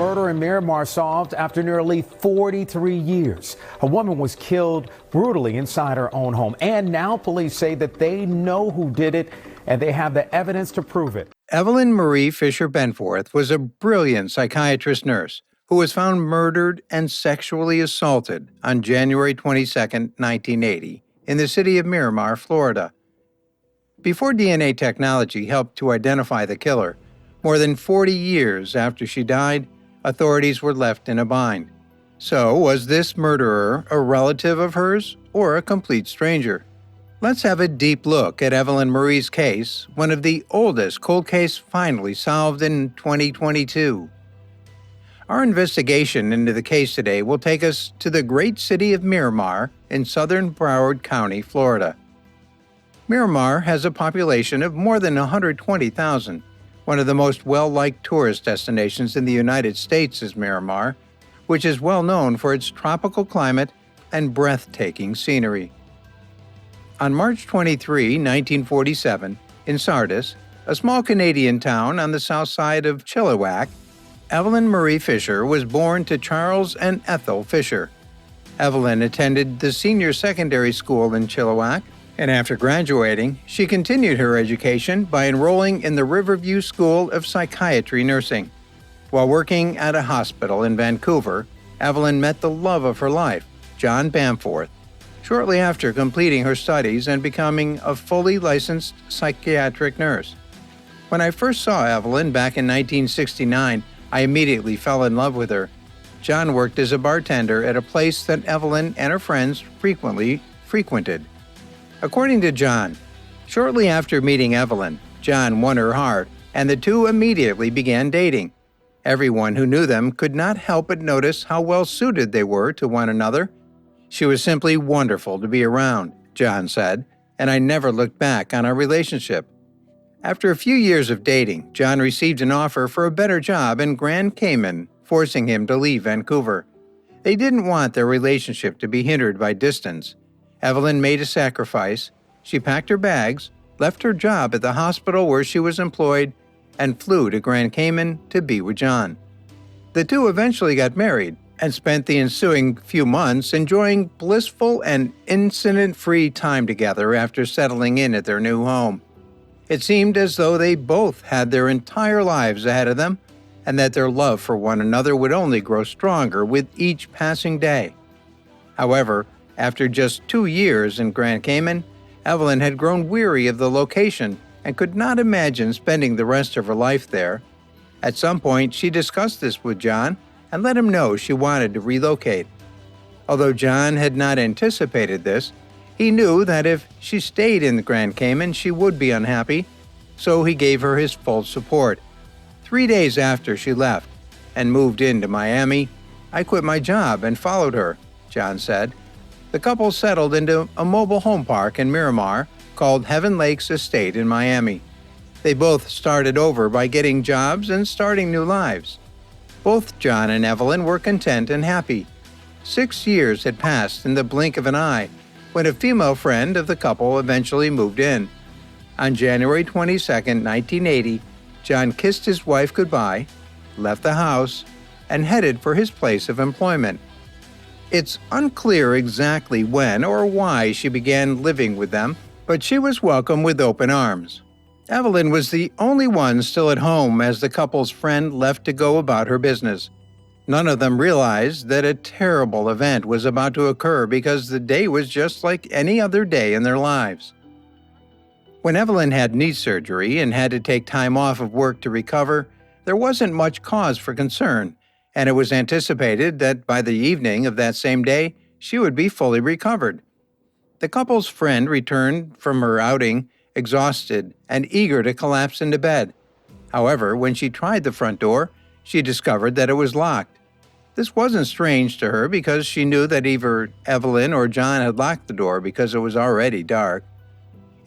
murder in Miramar solved after nearly 43 years. A woman was killed brutally inside her own home. And now police say that they know who did it and they have the evidence to prove it. Evelyn Marie Fisher Benforth was a brilliant psychiatrist nurse who was found murdered and sexually assaulted on January 22, 1980, in the city of Miramar, Florida. Before DNA technology helped to identify the killer, more than 40 years after she died, authorities were left in a bind. So, was this murderer a relative of hers or a complete stranger? Let's have a deep look at Evelyn Marie's case, one of the oldest cold case finally solved in 2022. Our investigation into the case today will take us to the great city of Miramar in southern Broward County, Florida. Miramar has a population of more than 120,000. One of the most well-liked tourist destinations in the United States is Miramar, which is well known for its tropical climate and breathtaking scenery. On March 23, 1947, in Sardis, a small Canadian town on the south side of Chilliwack, Evelyn Marie Fisher was born to Charles and Ethel Fisher. Evelyn attended the senior secondary school in Chilliwack, and after graduating, she continued her education by enrolling in the Riverview School of Psychiatry Nursing. While working at a hospital in Vancouver, Evelyn met the love of her life, John Bamforth, shortly after completing her studies and becoming a fully licensed psychiatric nurse. When I first saw Evelyn back in 1969, I immediately fell in love with her. John worked as a bartender at a place that Evelyn and her friends frequently frequented. According to John, shortly after meeting Evelyn, John won her heart, and the two immediately began dating. Everyone who knew them could not help but notice how well suited they were to one another. She was simply wonderful to be around, John said, and I never looked back on our relationship. After a few years of dating, John received an offer for a better job in Grand Cayman, forcing him to leave Vancouver. They didn't want their relationship to be hindered by distance. Evelyn made a sacrifice. She packed her bags, left her job at the hospital where she was employed, and flew to Grand Cayman to be with John. The two eventually got married and spent the ensuing few months enjoying blissful and incident-free time together after settling in at their new home. It seemed as though they both had their entire lives ahead of them, and that their love for one another would only grow stronger with each passing day. However, after just 2 years in Grand Cayman, Evelyn had grown weary of the location and could not imagine spending the rest of her life there. At some point, she discussed this with John and let him know she wanted to relocate. Although John had not anticipated this, he knew that if she stayed in Grand Cayman, she would be unhappy, so he gave her his full support. 3 days after she left and moved into Miami, I quit my job and followed her, John said. The couple settled into a mobile home park in Miramar called Heaven Lakes Estate in Miami. They both started over by getting jobs and starting new lives. Both John and Evelyn were content and happy. 6 years had passed in the blink of an eye when a female friend of the couple eventually moved in. On January 22, 1980, John kissed his wife goodbye, left the house, and headed for his place of employment. It's unclear exactly when or why she began living with them, but she was welcomed with open arms. Evelyn was the only one still at home as the couple's friend left to go about her business. None of them realized that a terrible event was about to occur because the day was just like any other day in their lives. When Evelyn had knee surgery and had to take time off of work to recover, there wasn't much cause for concern, and it was anticipated that by the evening of that same day, she would be fully recovered. The couple's friend returned from her outing, exhausted and eager to collapse into bed. However, when she tried the front door, she discovered that it was locked. This wasn't strange to her because she knew that either Evelyn or John had locked the door because it was already dark.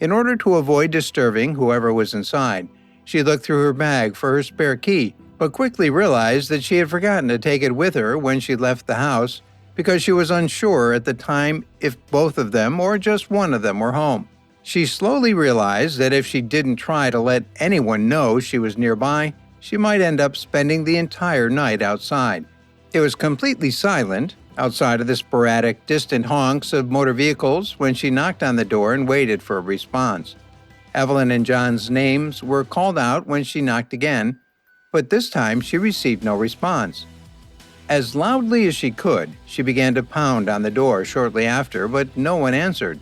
In order to avoid disturbing whoever was inside, she looked through her bag for her spare key, but quickly realized that she had forgotten to take it with her when she left the house because she was unsure at the time if both of them or just one of them were home. She slowly realized that if she didn't try to let anyone know she was nearby, she might end up spending the entire night outside. It was completely silent, outside of the sporadic, distant honks of motor vehicles, when she knocked on the door and waited for a response. Evelyn and John's names were called out when she knocked again, but this time she received no response. As loudly as she could, she began to pound on the door shortly after, but no one answered.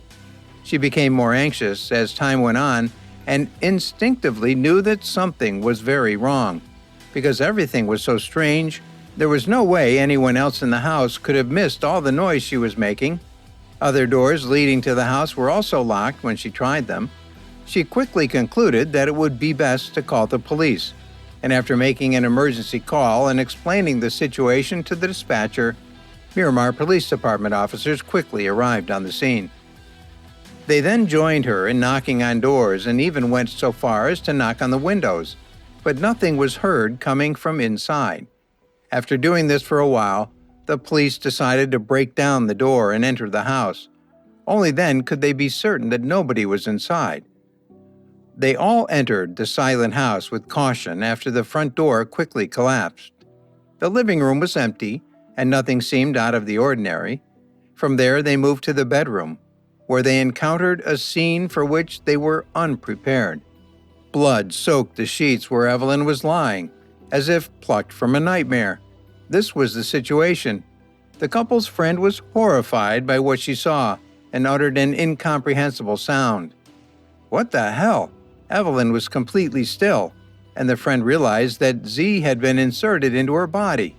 She became more anxious as time went on and instinctively knew that something was very wrong. Because everything was so strange, there was no way anyone else in the house could have missed all the noise she was making. Other doors leading to the house were also locked when she tried them. She quickly concluded that it would be best to call the police, and after making an emergency call and explaining the situation to the dispatcher, Miramar Police Department officers quickly arrived on the scene. They then joined her in knocking on doors and even went so far as to knock on the windows, but nothing was heard coming from inside. After doing this for a while, the police decided to break down the door and enter the house. Only then could they be certain that nobody was inside. They all entered the silent house with caution after the front door quickly collapsed. The living room was empty, and nothing seemed out of the ordinary. From there, they moved to the bedroom, where they encountered a scene for which they were unprepared. Blood soaked the sheets where Evelyn was lying, as if plucked from a nightmare. This was the situation. The couple's friend was horrified by what she saw and uttered an incomprehensible sound. What the hell? Evelyn was completely still, and the friend realized that Z had been inserted into her body.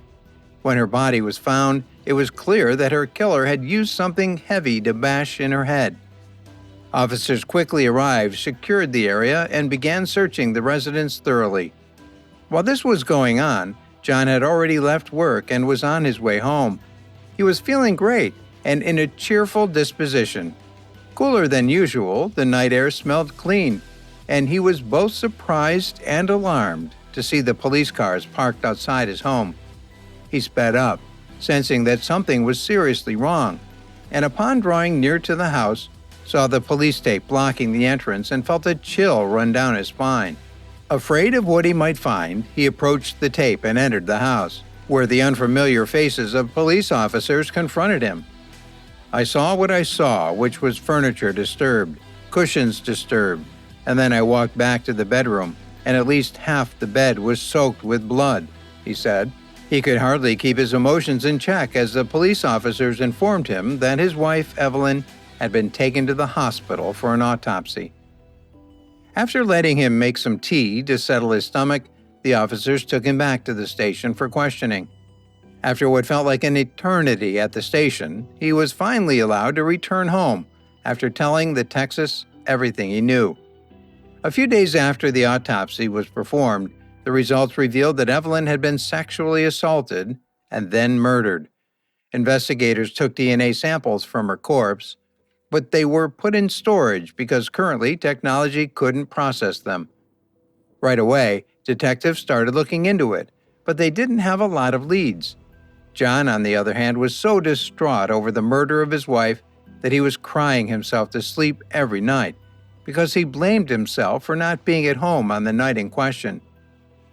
When her body was found, it was clear that her killer had used something heavy to bash in her head. Officers quickly arrived, secured the area, and began searching the residence thoroughly. While this was going on, John had already left work and was on his way home. He was feeling great and in a cheerful disposition. Cooler than usual, the night air smelled clean, and he was both surprised and alarmed to see the police cars parked outside his home. He sped up, sensing that something was seriously wrong, and upon drawing near to the house, saw the police tape blocking the entrance and felt a chill run down his spine. Afraid of what he might find, he approached the tape and entered the house, where the unfamiliar faces of police officers confronted him. I saw what I saw, which was furniture disturbed, cushions disturbed, and then I walked back to the bedroom, and at least half the bed was soaked with blood, he said. He could hardly keep his emotions in check as the police officers informed him that his wife, Evelyn, had been taken to the hospital for an autopsy. After letting him make some tea to settle his stomach, the officers took him back to the station for questioning. After what felt like an eternity at the station, he was finally allowed to return home after telling the Texas everything he knew. A few days after the autopsy was performed, the results revealed that Evelyn had been sexually assaulted and then murdered. Investigators took DNA samples from her corpse, but they were put in storage because currently technology couldn't process them. Right away, detectives started looking into it, but they didn't have a lot of leads. John, on the other hand, was so distraught over the murder of his wife that he was crying himself to sleep every night because he blamed himself for not being at home on the night in question.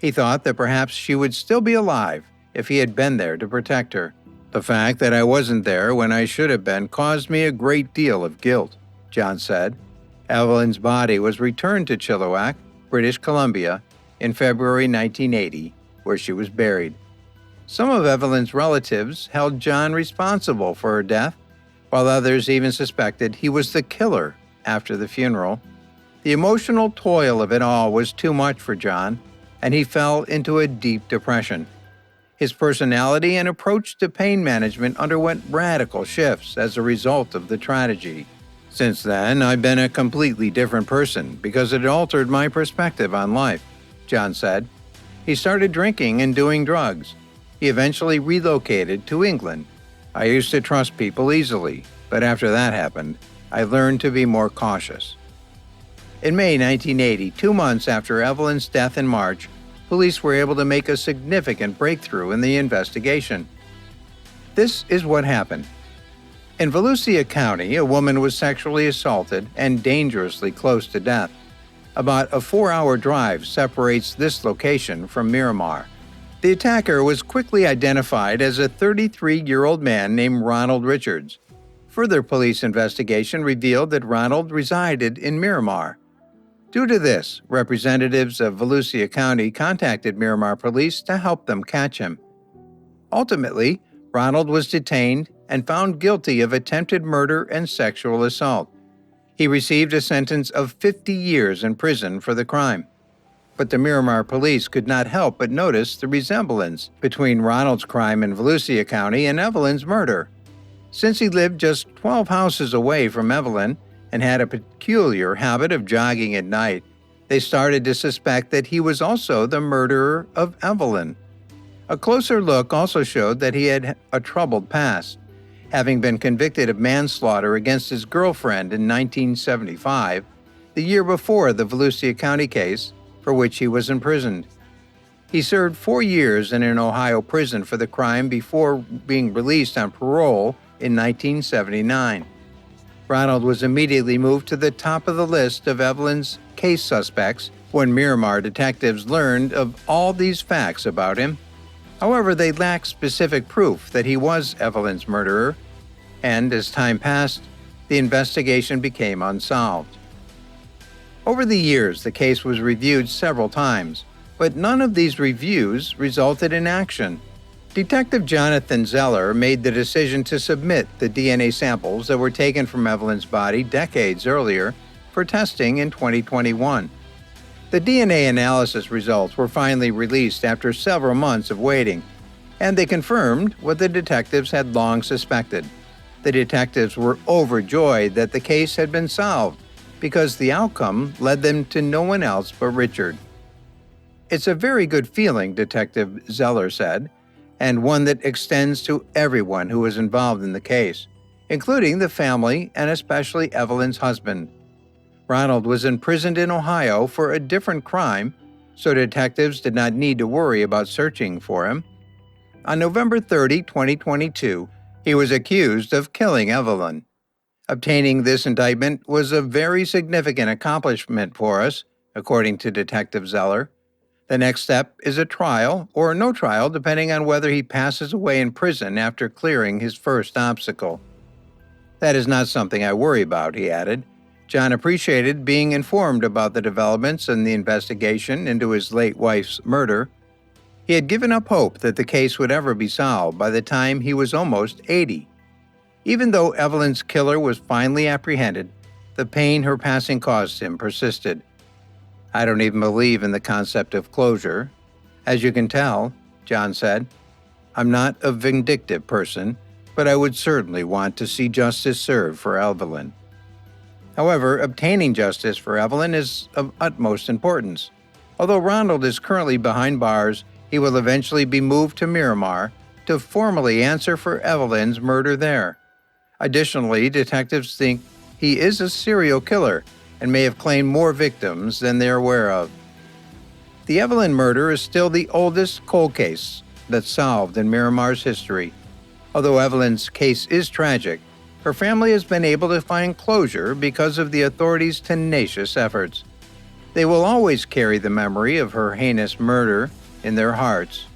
He thought that perhaps she would still be alive if he had been there to protect her. The fact that I wasn't there when I should have been caused me a great deal of guilt, John said. Evelyn's body was returned to Chilliwack, British Columbia, in February 1980, where she was buried. Some of Evelyn's relatives held John responsible for her death, while others even suspected he was the killer after the funeral. The emotional toil of it all was too much for John, and he fell into a deep depression. His personality and approach to pain management underwent radical shifts as a result of the tragedy. Since then, I've been a completely different person because it altered my perspective on life, John said. He started drinking and doing drugs. He eventually relocated to England. I used to trust people easily, but after that happened, I learned to be more cautious. In May 1980, 2 months after Evelyn's death in March, police were able to make a significant breakthrough in the investigation. This is what happened. In Volusia County, a woman was sexually assaulted and dangerously close to death. About a 4-hour drive separates this location from Miramar. The attacker was quickly identified as a 33-year-old man named Ronald Richards. Further police investigation revealed that Ronald resided in Miramar. Due to this, representatives of Volusia County contacted Miramar police to help them catch him. Ultimately, Ronald was detained and found guilty of attempted murder and sexual assault. He received a sentence of 50 years in prison for the crime. But the Miramar police could not help but notice the resemblance between Ronald's crime in Volusia County and Evelyn's murder. Since he lived just 12 houses away from Evelyn and had a peculiar habit of jogging at night, they started to suspect that he was also the murderer of Evelyn. A closer look also showed that he had a troubled past, having been convicted of manslaughter against his girlfriend in 1975, the year before the Volusia County case, for which he was imprisoned. He served 4 years in an Ohio prison for the crime before being released on parole in 1979. Ronald was immediately moved to the top of the list of Evelyn's case suspects when Miramar detectives learned of all these facts about him. However, they lacked specific proof that he was Evelyn's murderer, and as time passed, the investigation became unsolved. Over the years, the case was reviewed several times, but none of these reviews resulted in action. Detective Jonathan Zeller made the decision to submit the DNA samples that were taken from Evelyn's body decades earlier for testing in 2021. The DNA analysis results were finally released after several months of waiting, and they confirmed what the detectives had long suspected. The detectives were overjoyed that the case had been solved because the outcome led them to no one else but Richard. "It's a very good feeling," Detective Zeller said, "and one that extends to everyone who was involved in the case, including the family and especially Evelyn's husband. Ronald was imprisoned in Ohio for a different crime, so detectives did not need to worry about searching for him. On November 30, 2022, he was accused of killing Evelyn. Obtaining this indictment was a very significant accomplishment for us," according to Detective Zeller. "The next step is a trial or no trial, depending on whether he passes away in prison after clearing his first obstacle. That is not something I worry about," he added. John appreciated being informed about the developments in the investigation into his late wife's murder. He had given up hope that the case would ever be solved by the time he was almost 80. Even though Evelyn's killer was finally apprehended, the pain her passing caused him persisted. "I don't even believe in the concept of closure. As you can tell," John said, "I'm not a vindictive person, but I would certainly want to see justice served for Evelyn." However, obtaining justice for Evelyn is of utmost importance. Although Ronald is currently behind bars, he will eventually be moved to Miramar to formally answer for Evelyn's murder there. Additionally, detectives think he is a serial killer and may have claimed more victims than they're aware of. The Evelyn murder is still the oldest cold case that's solved in Miramar's history. Although Evelyn's case is tragic, her family has been able to find closure because of the authorities' tenacious efforts. They will always carry the memory of her heinous murder in their hearts.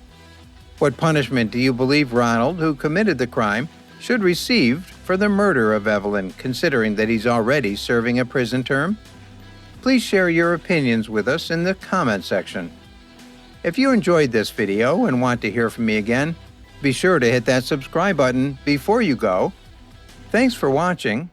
What punishment do you believe Ronald, who committed the crime, should receive for the murder of Evelyn, considering that he's already serving a prison term? Please share your opinions with us in the comment section. If you enjoyed this video and want to hear from me again, be sure to hit that subscribe button before you go. Thanks for watching,